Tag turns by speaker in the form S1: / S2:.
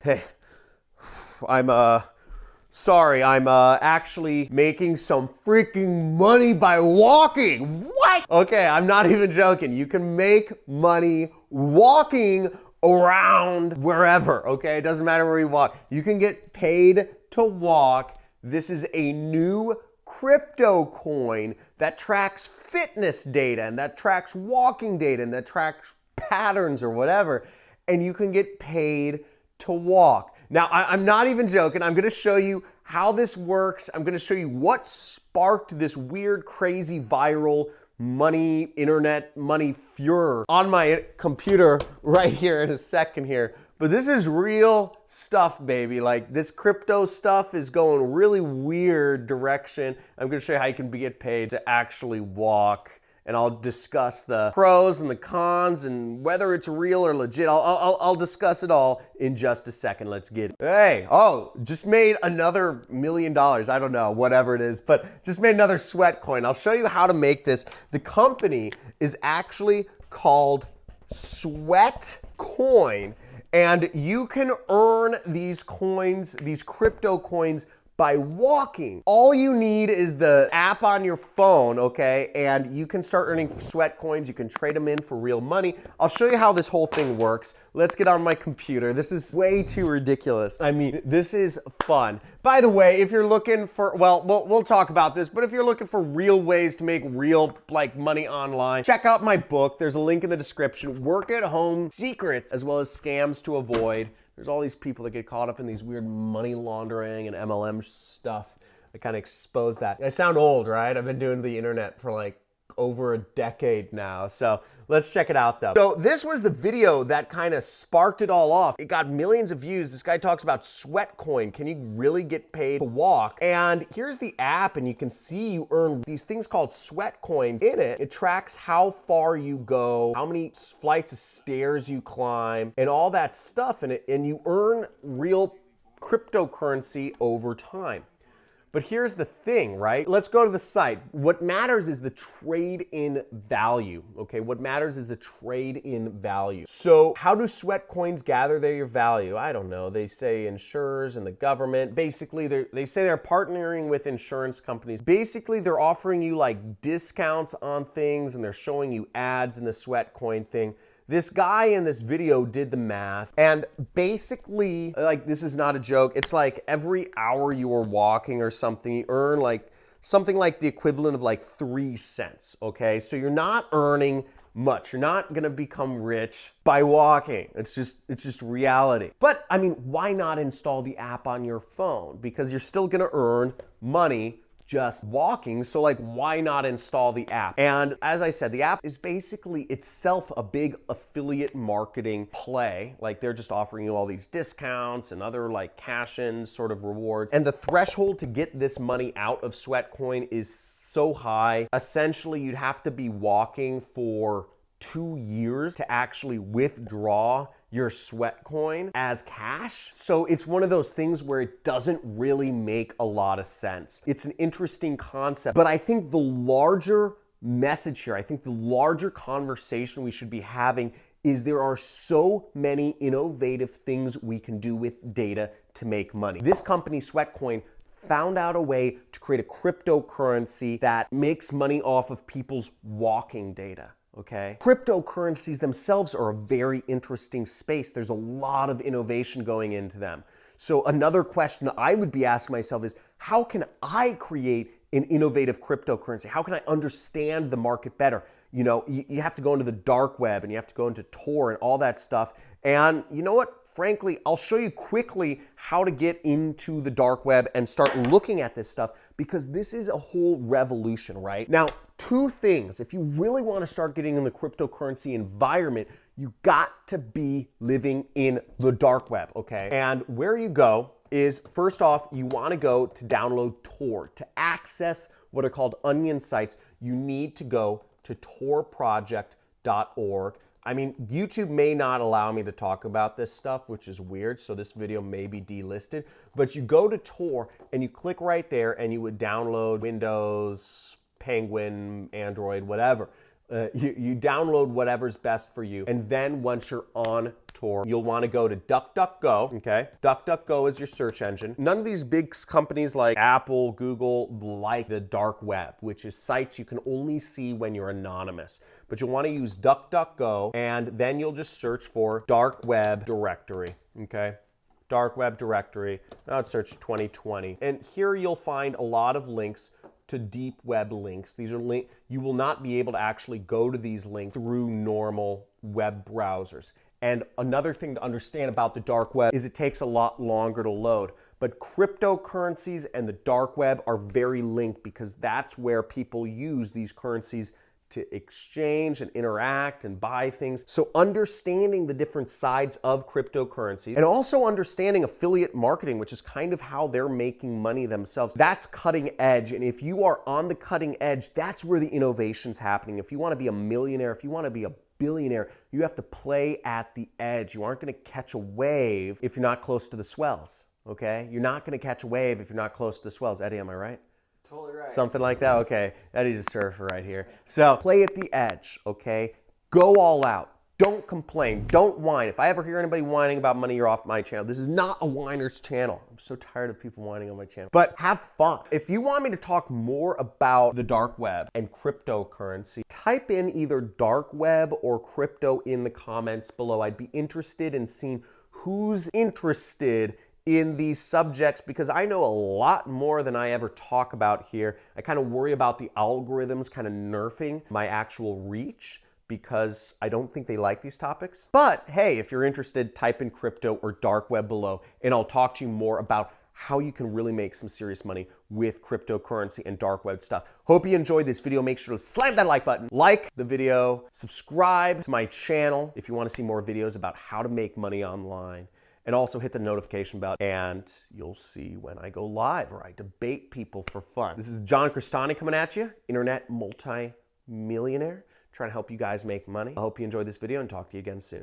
S1: Hey, I'm sorry, I'm actually making some freaking money by walking. What? Okay, I'm not even joking. You can make money walking around wherever, okay? It doesn't matter where you walk. You can get paid to walk. This is a new crypto coin that tracks fitness data and that tracks walking data and that tracks patterns or whatever, and you can get paid to walk. Now, I'm not even joking. I'm gonna show you how this works. I'm gonna show you what sparked this weird, crazy, viral money, internet money furor on my computer right here in a second here. But this is real stuff, baby. Like, this crypto stuff is going really weird direction. I'm gonna show you how you can get paid to actually walk. And I'll discuss the pros and the cons and whether it's real or legit. I'll discuss it all in just a second. Let's get it. Hey, just made another $1 million. I don't know, whatever it is, but just made another sweat coin. I'll show you how to make this. The company is actually called Sweat Coin, and you can earn these coins, these crypto coins, by walking. All you need is the app on your phone, okay? And you can start earning sweat coins. You can trade them in for real money. I'll show you how this whole thing works. Let's get on my computer. This is way too ridiculous. I mean, this is fun. By the way, if you're looking for, well, we'll talk about this, but if you're looking for real ways to make real money online, check out my book. There's a link in the description. Work at home secrets as well as scams to avoid. There's all these people that get caught up in these weird money laundering and MLM stuff. I kind of expose that. I sound old, right? I've been doing the internet for like over a decade now. So let's check it out though. So this was the video that kind of sparked it all off. It got millions of views. This guy talks about sweat coin. Can you really get paid to walk? And here's the app, and you can see you earn these things called sweat coins in it. It tracks how far you go, how many flights of stairs you climb, and all that stuff in it, and you earn real cryptocurrency over time. But here's the thing, right? Let's go to the site. What matters is the trade in value, okay? What matters is the trade in value. So how do sweat coins gather their value? I don't know. They say insurers and the government. Basically, they say they're partnering with insurance companies. Basically, they're offering you like discounts on things, and they're showing you ads in the sweat coin thing. This guy in this video did the math, and basically, like, this is not a joke, it's like every hour you are walking or something, you earn like something like the equivalent of like 3 cents, okay? So you're not earning much. You're not gonna become rich by walking. It's just reality. But I mean, why not install the app on your phone? Because you're still gonna earn money just walking, so like, why not install the app? And as I said, the app is basically itself a big affiliate marketing play. Like, they're just offering you all these discounts and other like cash-in sort of rewards. And the threshold to get this money out of Sweatcoin is so high. Essentially, you'd have to be walking for 2 years to actually withdraw your sweat coin as cash. So it's one of those things where it doesn't really make a lot of sense. It's an interesting concept, but I think the larger message here, I think the larger conversation we should be having is there are so many innovative things we can do with data to make money. This company, Sweatcoin, found out a way to create a cryptocurrency that makes money off of people's walking data. Okay. Cryptocurrencies themselves are a very interesting space. There's a lot of innovation going into them. So another question I would be asking myself is, how can I create an innovative cryptocurrency? How can I understand the market better? You know, you have to go into the dark web, and you have to go into Tor and all that stuff. And you know what? Frankly, I'll show you quickly how to get into the dark web and start looking at this stuff, because this is a whole revolution, right? Now, 2 things. If you really want to start getting in the cryptocurrency environment, you got to be living in the dark web, okay? And where you go is, first off, you want to go to download Tor. To access what are called onion sites, you need to go to torproject.org. I mean, YouTube may not allow me to talk about this stuff, which is weird, so this video may be delisted, but you go to Tor and you click right there and you would download Windows, Penguin, Android, whatever. You download whatever's best for you. And then once you're on Tor, you'll want to go to DuckDuckGo, okay? DuckDuckGo is your search engine. None of these big companies like Apple, Google, like the dark web, which is sites you can only see when you're anonymous. But you'll want to use DuckDuckGo, and then you'll just search for dark web directory, okay? Dark web directory. Now let's search 2020. And here you'll find a lot of links to deep web links. These are links, you will not be able to actually go to these links through normal web browsers. And another thing to understand about the dark web is it takes a lot longer to load. But cryptocurrencies and the dark web are very linked because that's where people use these currencies to exchange and interact and buy things. So understanding the different sides of cryptocurrency and also understanding affiliate marketing, which is kind of how they're making money themselves, that's cutting edge. And if you are on the cutting edge, that's where the innovation's happening. If you want to be a millionaire, if you want to be a billionaire, you have to play at the edge. You aren't going to catch a wave if you're not close to the swells, okay? You're not going to catch a wave if you're not close to the swells. Eddie, am I right?
S2: Totally right.
S1: Something like that? Okay. Eddie's a surfer right here. So play at the edge, okay? Go all out. Don't complain. Don't whine. If I ever hear anybody whining about money, you're off my channel. This is not a whiner's channel. I'm so tired of people whining on my channel. But have fun. If you want me to talk more about the dark web and cryptocurrency, type in either dark web or crypto in the comments below. I'd be interested in seeing who's interested in these subjects because I know a lot more than I ever talk about here. I kind of worry about the algorithms kind of nerfing my actual reach because I don't think they like these topics. But hey, if you're interested, type in crypto or dark web below and I'll talk to you more about how you can really make some serious money with cryptocurrency and dark web stuff. Hope you enjoyed this video. Make sure to slam that like button, like the video, subscribe to my channel if you want to see more videos about how to make money online. And also hit the notification bell and you'll see when I go live or I debate people for fun. This is John Crestani coming at you, internet multi-millionaire, trying to help you guys make money. I hope you enjoyed this video and talk to you again soon.